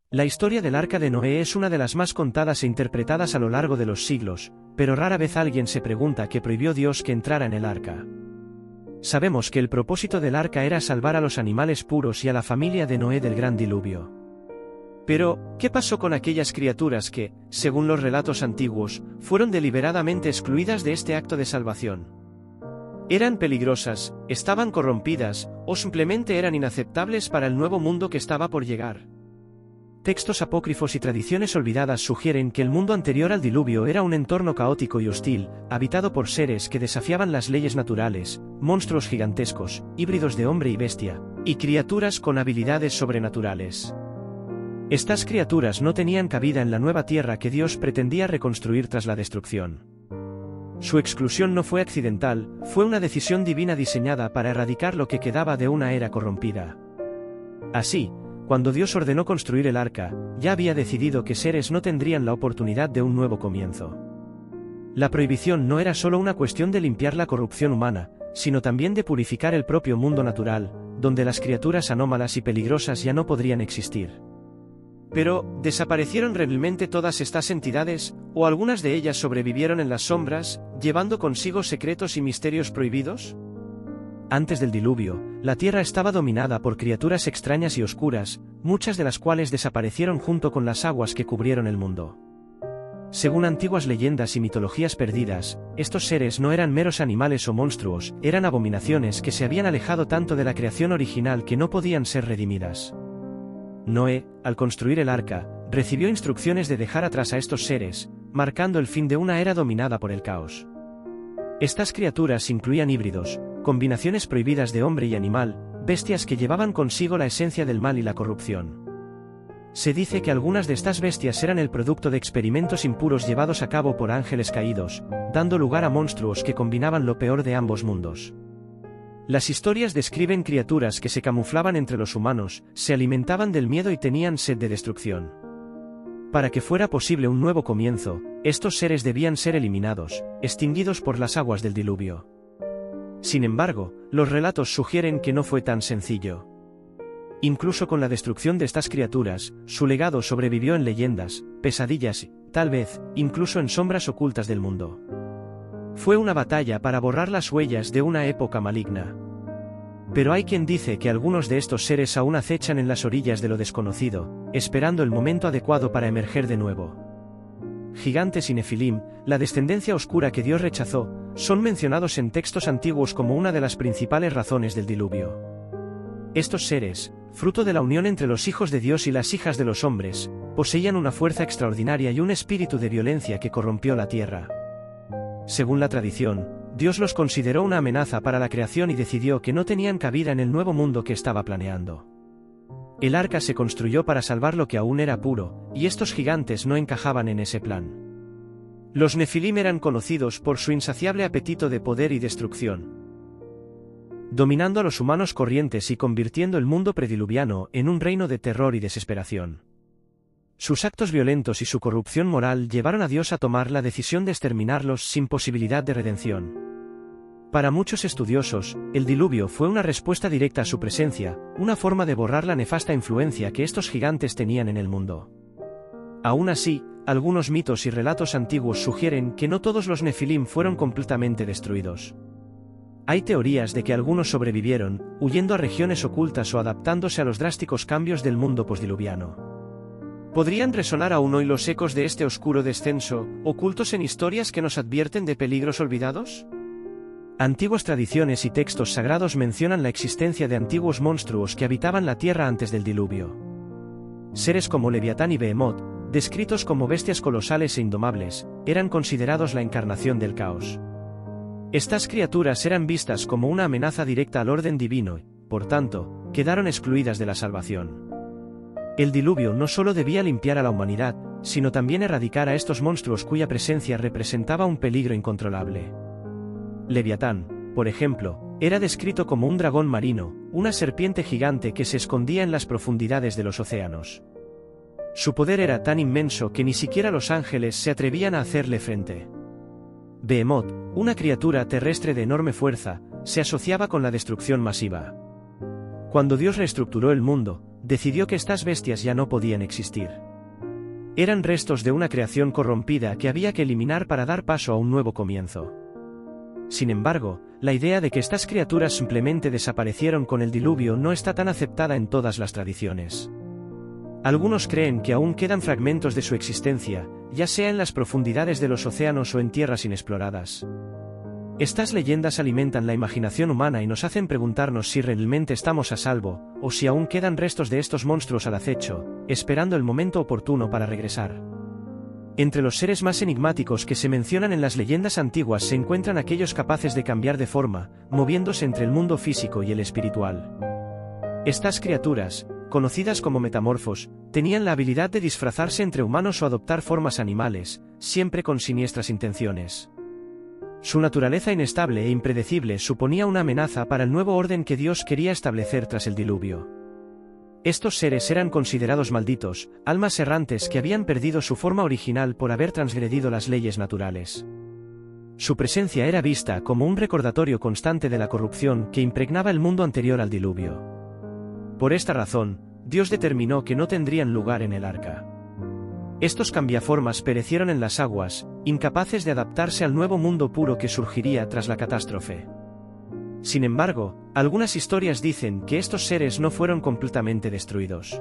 La historia del Arca de Noé es una de las más contadas e interpretadas a lo largo de los siglos, pero rara vez alguien se pregunta qué prohibió Dios que entrara en el arca. Sabemos que el propósito del arca era salvar a los animales puros y a la familia de Noé del gran diluvio. Pero, ¿qué pasó con aquellas criaturas que, según los relatos antiguos, fueron deliberadamente excluidas de este acto de salvación? ¿Eran peligrosas, estaban corrompidas, o simplemente eran inaceptables para el nuevo mundo que estaba por llegar? Textos apócrifos y tradiciones olvidadas sugieren que el mundo anterior al diluvio era un entorno caótico y hostil, habitado por seres que desafiaban las leyes naturales, monstruos gigantescos, híbridos de hombre y bestia, y criaturas con habilidades sobrenaturales. Estas criaturas no tenían cabida en la nueva tierra que Dios pretendía reconstruir tras la destrucción. Su exclusión no fue accidental, fue una decisión divina diseñada para erradicar lo que quedaba de una era corrompida. Así, cuando Dios ordenó construir el arca, ya había decidido que seres no tendrían la oportunidad de un nuevo comienzo. La prohibición no era solo una cuestión de limpiar la corrupción humana, sino también de purificar el propio mundo natural, donde las criaturas anómalas y peligrosas ya no podrían existir. Pero, ¿desaparecieron realmente todas estas entidades, o algunas de ellas sobrevivieron en las sombras, llevando consigo secretos y misterios prohibidos? Antes del diluvio, la tierra estaba dominada por criaturas extrañas y oscuras, muchas de las cuales desaparecieron junto con las aguas que cubrieron el mundo. Según antiguas leyendas y mitologías perdidas, estos seres no eran meros animales o monstruos, eran abominaciones que se habían alejado tanto de la creación original que no podían ser redimidas. Noé, al construir el arca, recibió instrucciones de dejar atrás a estos seres, marcando el fin de una era dominada por el caos. Estas criaturas incluían híbridos, combinaciones prohibidas de hombre y animal, bestias que llevaban consigo la esencia del mal y la corrupción. Se dice que algunas de estas bestias eran el producto de experimentos impuros llevados a cabo por ángeles caídos, dando lugar a monstruos que combinaban lo peor de ambos mundos. Las historias describen criaturas que se camuflaban entre los humanos, se alimentaban del miedo y tenían sed de destrucción. Para que fuera posible un nuevo comienzo, estos seres debían ser eliminados, extinguidos por las aguas del diluvio. Sin embargo, los relatos sugieren que no fue tan sencillo. Incluso con la destrucción de estas criaturas, su legado sobrevivió en leyendas, pesadillas y, tal vez, incluso en sombras ocultas del mundo. Fue una batalla para borrar las huellas de una época maligna. Pero hay quien dice que algunos de estos seres aún acechan en las orillas de lo desconocido, esperando el momento adecuado para emerger de nuevo. Gigantes y Nefilim, la descendencia oscura que Dios rechazó, son mencionados en textos antiguos como una de las principales razones del diluvio. Estos seres, fruto de la unión entre los hijos de Dios y las hijas de los hombres, poseían una fuerza extraordinaria y un espíritu de violencia que corrompió la tierra. Según la tradición, Dios los consideró una amenaza para la creación y decidió que no tenían cabida en el nuevo mundo que estaba planeando. El arca se construyó para salvar lo que aún era puro, y estos gigantes no encajaban en ese plan. Los Nefilim eran conocidos por su insaciable apetito de poder y destrucción, dominando a los humanos corrientes y convirtiendo el mundo prediluviano en un reino de terror y desesperación. Sus actos violentos y su corrupción moral llevaron a Dios a tomar la decisión de exterminarlos sin posibilidad de redención. Para muchos estudiosos, el diluvio fue una respuesta directa a su presencia, una forma de borrar la nefasta influencia que estos gigantes tenían en el mundo. Aún así, algunos mitos y relatos antiguos sugieren que no todos los Nefilim fueron completamente destruidos. Hay teorías de que algunos sobrevivieron, huyendo a regiones ocultas o adaptándose a los drásticos cambios del mundo postdiluviano. ¿Podrían resonar aún hoy los ecos de este oscuro descenso, ocultos en historias que nos advierten de peligros olvidados? Antiguas tradiciones y textos sagrados mencionan la existencia de antiguos monstruos que habitaban la tierra antes del diluvio. Seres como Leviatán y Behemoth, descritos como bestias colosales e indomables, eran considerados la encarnación del caos. Estas criaturas eran vistas como una amenaza directa al orden divino y, por tanto, quedaron excluidas de la salvación. El diluvio no solo debía limpiar a la humanidad, sino también erradicar a estos monstruos cuya presencia representaba un peligro incontrolable. Leviatán, por ejemplo, era descrito como un dragón marino, una serpiente gigante que se escondía en las profundidades de los océanos. Su poder era tan inmenso que ni siquiera los ángeles se atrevían a hacerle frente. Behemoth, una criatura terrestre de enorme fuerza, se asociaba con la destrucción masiva. Cuando Dios reestructuró el mundo, decidió que estas bestias ya no podían existir. Eran restos de una creación corrompida que había que eliminar para dar paso a un nuevo comienzo. Sin embargo, la idea de que estas criaturas simplemente desaparecieron con el diluvio no está tan aceptada en todas las tradiciones. Algunos creen que aún quedan fragmentos de su existencia, ya sea en las profundidades de los océanos o en tierras inexploradas. Estas leyendas alimentan la imaginación humana y nos hacen preguntarnos si realmente estamos a salvo, o si aún quedan restos de estos monstruos al acecho, esperando el momento oportuno para regresar. Entre los seres más enigmáticos que se mencionan en las leyendas antiguas se encuentran aquellos capaces de cambiar de forma, moviéndose entre el mundo físico y el espiritual. Estas criaturas, conocidas como metamorfos, tenían la habilidad de disfrazarse entre humanos o adoptar formas animales, siempre con siniestras intenciones. Su naturaleza inestable e impredecible suponía una amenaza para el nuevo orden que Dios quería establecer tras el diluvio. Estos seres eran considerados malditos, almas errantes que habían perdido su forma original por haber transgredido las leyes naturales. Su presencia era vista como un recordatorio constante de la corrupción que impregnaba el mundo anterior al diluvio. Por esta razón, Dios determinó que no tendrían lugar en el arca. Estos cambiaformas perecieron en las aguas, incapaces de adaptarse al nuevo mundo puro que surgiría tras la catástrofe. Sin embargo, algunas historias dicen que estos seres no fueron completamente destruidos.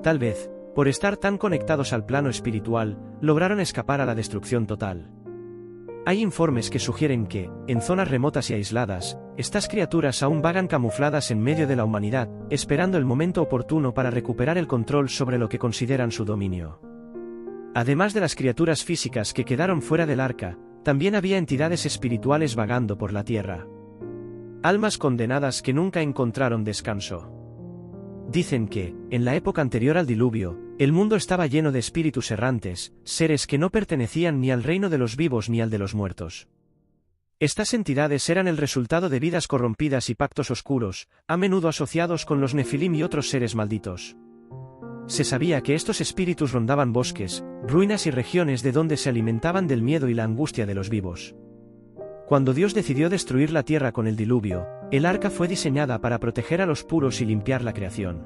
Tal vez, por estar tan conectados al plano espiritual, lograron escapar a la destrucción total. Hay informes que sugieren que, en zonas remotas y aisladas, estas criaturas aún vagan camufladas en medio de la humanidad, esperando el momento oportuno para recuperar el control sobre lo que consideran su dominio. Además de las criaturas físicas que quedaron fuera del arca, también había entidades espirituales vagando por la tierra. Almas condenadas que nunca encontraron descanso. Dicen que, en la época anterior al diluvio, el mundo estaba lleno de espíritus errantes, seres que no pertenecían ni al reino de los vivos ni al de los muertos. Estas entidades eran el resultado de vidas corrompidas y pactos oscuros, a menudo asociados con los nefilim y otros seres malditos. Se sabía que estos espíritus rondaban bosques, ruinas y regiones de donde se alimentaban del miedo y la angustia de los vivos. Cuando Dios decidió destruir la tierra con el diluvio, el arca fue diseñada para proteger a los puros y limpiar la creación.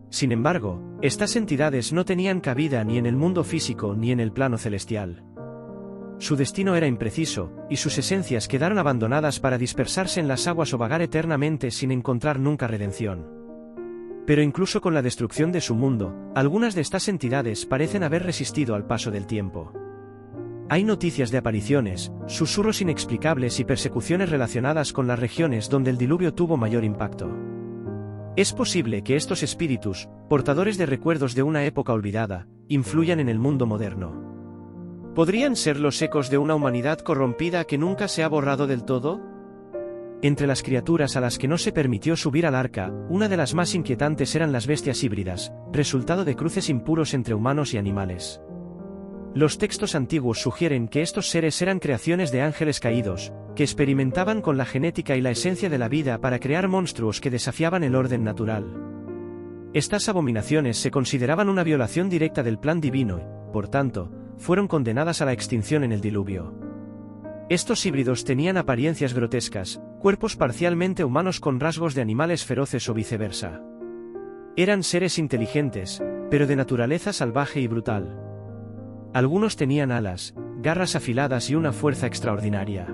Sin embargo, estas entidades no tenían cabida ni en el mundo físico ni en el plano celestial. Su destino era impreciso, y sus esencias quedaron abandonadas para dispersarse en las aguas o vagar eternamente sin encontrar nunca redención. Pero incluso con la destrucción de su mundo, algunas de estas entidades parecen haber resistido al paso del tiempo. Hay noticias de apariciones, susurros inexplicables y persecuciones relacionadas con las regiones donde el diluvio tuvo mayor impacto. Es posible que estos espíritus, portadores de recuerdos de una época olvidada, influyan en el mundo moderno. ¿Podrían ser los ecos de una humanidad corrompida que nunca se ha borrado del todo? Entre las criaturas a las que no se permitió subir al arca, una de las más inquietantes eran las bestias híbridas, resultado de cruces impuros entre humanos y animales. Los textos antiguos sugieren que estos seres eran creaciones de ángeles caídos, que experimentaban con la genética y la esencia de la vida para crear monstruos que desafiaban el orden natural. Estas abominaciones se consideraban una violación directa del plan divino y, por tanto, fueron condenadas a la extinción en el diluvio. Estos híbridos tenían apariencias grotescas, cuerpos parcialmente humanos con rasgos de animales feroces o viceversa. Eran seres inteligentes, pero de naturaleza salvaje y brutal. Algunos tenían alas, garras afiladas y una fuerza extraordinaria.